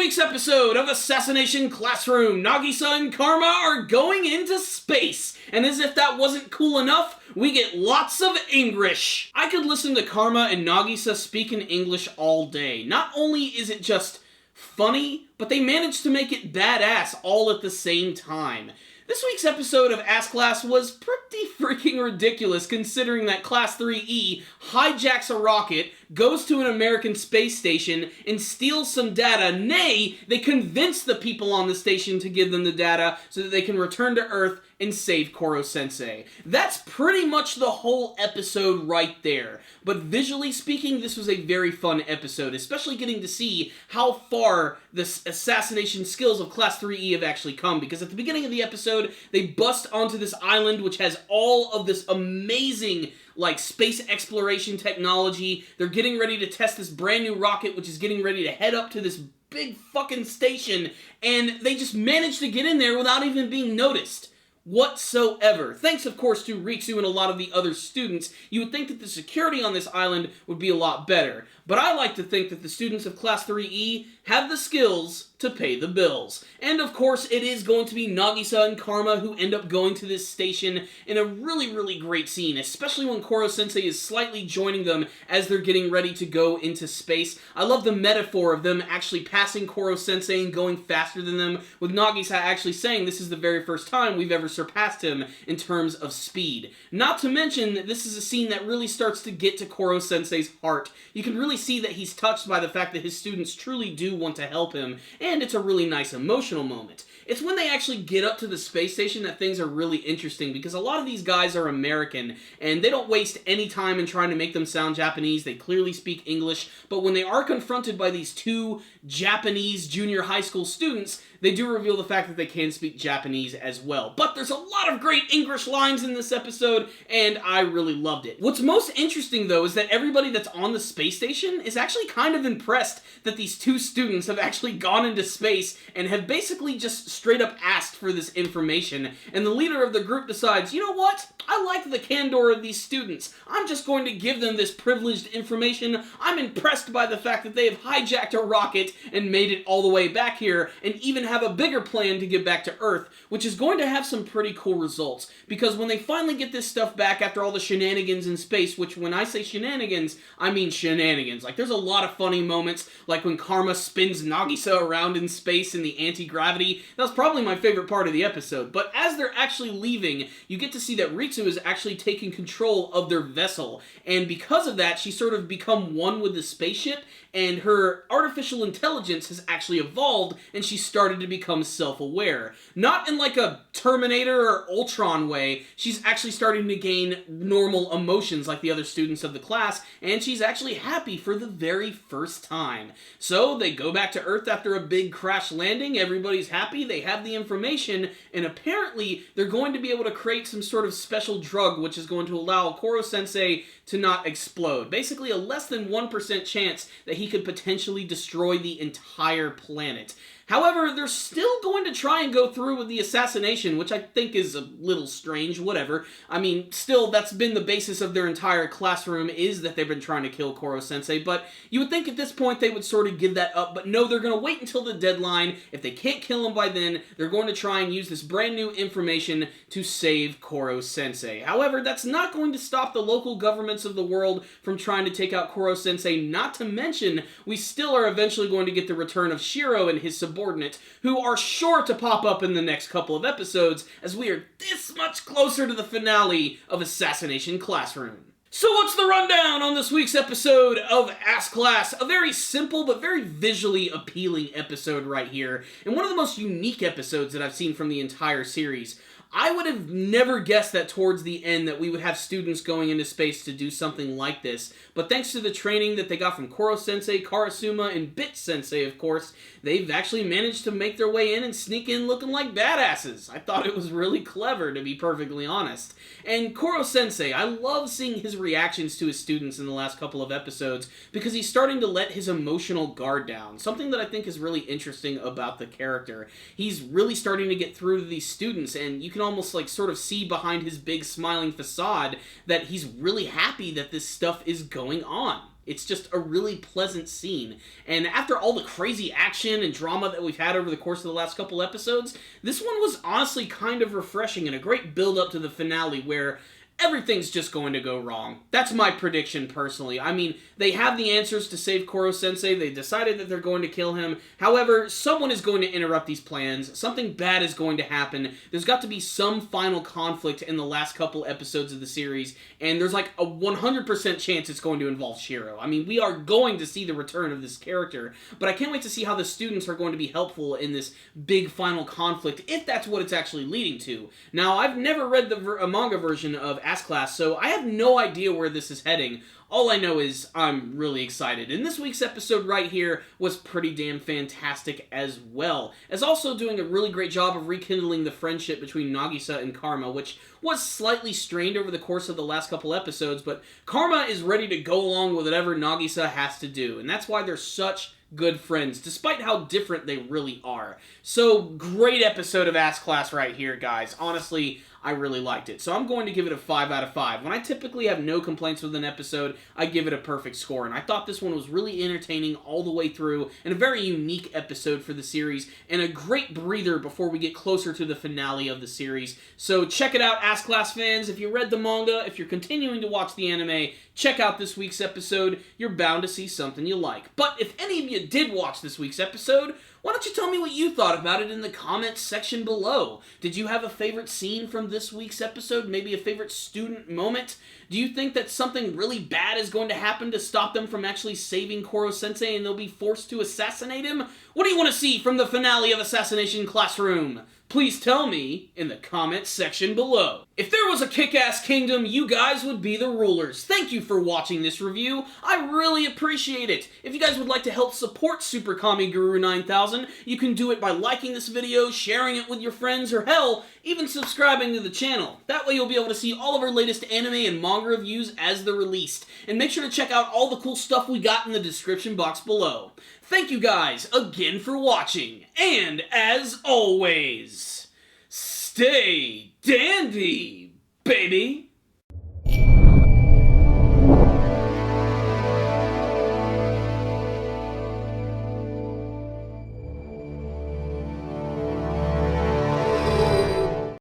week's episode of Assassination Classroom, Nagisa and Karma are going into space. And as if that wasn't cool enough, we get lots of English. I could listen to Karma and Nagisa speak in English all day. Not only is it just funny, but they managed to make it badass all at the same time. This week's episode of Ass Class was pretty freaking ridiculous considering that Class 3E hijacks a rocket, goes to an American space station, and steals some data. Nay, they convince the people on the station to give them the data so that they can return to Earth and save Koro-sensei. That's pretty much the whole episode right there. But visually speaking, this was a very fun episode, especially getting to see how far the assassination skills of Class 3E have actually come, because at the beginning of the episode, they bust onto this island which has all of this amazing space exploration technology. They're getting ready to test this brand new rocket which is getting ready to head up to this big fucking station, and they just managed to get in there without even being noticed whatsoever. Thanks, of course, to Riksu and a lot of the other students. You would think that the security on this island would be a lot better, but I like to think that the students of Class 3E have the skills to pay the bills. And of course, it is going to be Nagisa and Karma who end up going to this station in a really, really great scene, especially when Koro-sensei is slightly joining them as they're getting ready to go into space. I love the metaphor of them actually passing Koro-sensei and going faster than them, with Nagisa actually saying this is the very first time we've ever surpassed him in terms of speed. Not to mention that this is a scene that really starts to get to Koro-sensei's heart. You can really see that he's touched by the fact that his students truly do want to help him, and it's a really nice emotional moment. It's when they actually get up to the space station that things are really interesting, because a lot of these guys are American, and they don't waste any time in trying to make them sound Japanese. They clearly speak English, but when they are confronted by these two Japanese junior high school students, they do reveal the fact that they can speak Japanese as well. But there's a lot of great English lines in this episode, and I really loved it. What's most interesting, though, is that everybody that's on the space station is actually kind of impressed that these two students have actually gone into space and have basically just straight up asked for this information. And the leader of the group decides, you know what? I like the candor of these students. I'm just going to give them this privileged information. I'm impressed by the fact that they have hijacked a rocket and made it all the way back here, and even have a bigger plan to get back to Earth, which is going to have some pretty cool results. Because when they finally get this stuff back after all the shenanigans in space, which when I say shenanigans, I mean shenanigans. Like, there's a lot of funny moments, like when Karma spins Nagisa around in space in the anti-gravity. That was probably my favorite part of the episode. But as they're actually leaving, you get to see that Riksu is actually taking control of their vessel. And because of that, she's sort of become one with the spaceship, and her artificial intelligence has actually evolved, and she started to become self-aware. Not in like a Terminator or Ultron way, she's actually starting to gain normal emotions like the other students of the class, and she's actually happy for the very first time. So they go back to Earth after a big crash landing, everybody's happy, they have the information, and apparently they're going to be able to create some sort of special drug which is going to allow Koro-sensei to not explode. Basically a less than 1% chance that he could potentially destroy the entire planet. However, they're still going to try and go through with the assassination, which I think is a little strange, whatever. I mean, still, that's been the basis of their entire classroom, is that they've been trying to kill Koro-sensei, but you would think at this point they would sort of give that up, but no, they're going to wait until the deadline. If they can't kill him by then, they're going to try and use this brand new information to save Koro-sensei. However, that's not going to stop the local governments of the world from trying to take out Koro-sensei, not to mention, we still are eventually going to get the return of Shiro and his subordinates, who are sure to pop up in the next couple of episodes, as we are this much closer to the finale of Assassination Classroom. So what's the rundown on this week's episode of Ass Class? A very simple but very visually appealing episode right here, and one of the most unique episodes that I've seen from the entire series. I would have never guessed that towards the end that we would have students going into space to do something like this, but thanks to the training that they got from Koro-sensei, Karasuma, and Bit-sensei, of course, they've actually managed to make their way in and sneak in looking like badasses. I thought it was really clever, to be perfectly honest. And Koro-sensei, I love seeing his reactions to his students in the last couple of episodes, because he's starting to let his emotional guard down, something that I think is really interesting about the character. He's really starting to get through to these students, and you can almost sort of see behind his big smiling facade that he's really happy that this stuff is going on. It's just a really pleasant scene. And after all the crazy action and drama that we've had over the course of the last couple episodes, this one was honestly kind of refreshing and a great build-up to the finale where everything's just going to go wrong. That's my prediction, personally. I mean, they have the answers to save Koro-sensei. They decided that they're going to kill him. However, someone is going to interrupt these plans. Something bad is going to happen. There's got to be some final conflict in the last couple episodes of the series, and there's like a 100% chance it's going to involve Shiro. I mean, we are going to see the return of this character, but I can't wait to see how the students are going to be helpful in this big final conflict, if that's what it's actually leading to. Now, I've never read the manga version of Class, so I have no idea where this is heading. All I know is I'm really excited. And this week's episode right here was pretty damn fantastic as well, as also doing a really great job of rekindling the friendship between Nagisa and Karma, which was slightly strained over the course of the last couple episodes, but Karma is ready to go along with whatever Nagisa has to do, and that's why they're such good friends, despite how different they really are. So, great episode of Ass Class right here, guys. Honestly, I really liked it. So I'm going to give it a 5 out of 5. When I typically have no complaints with an episode, I give it a perfect score. And I thought this one was really entertaining all the way through, and a very unique episode for the series, and a great breather before we get closer to the finale of the series. So check it out, Ass Class fans. If you read the manga, if you're continuing to watch the anime, check out this week's episode. You're bound to see something you like. But if any of you did watch this week's episode, why don't you tell me what you thought about it in the comments section below? Did you have a favorite scene from this week's episode? Maybe a favorite student moment? Do you think that something really bad is going to happen to stop them from actually saving Koro-sensei and they'll be forced to assassinate him? What do you want to see from the finale of Assassination Classroom? Please tell me in the comments section below. If there was a kick-ass kingdom, you guys would be the rulers. Thank you for watching this review. I really appreciate it. If you guys would like to help support Super Kami Guru 9000, you can do it by liking this video, sharing it with your friends, or hell, even subscribing to the channel. That way you'll be able to see all of our latest anime and manga reviews as they're released. And make sure to check out all the cool stuff we got in the description box below. Thank you guys again for watching, and as always, stay dandy, baby!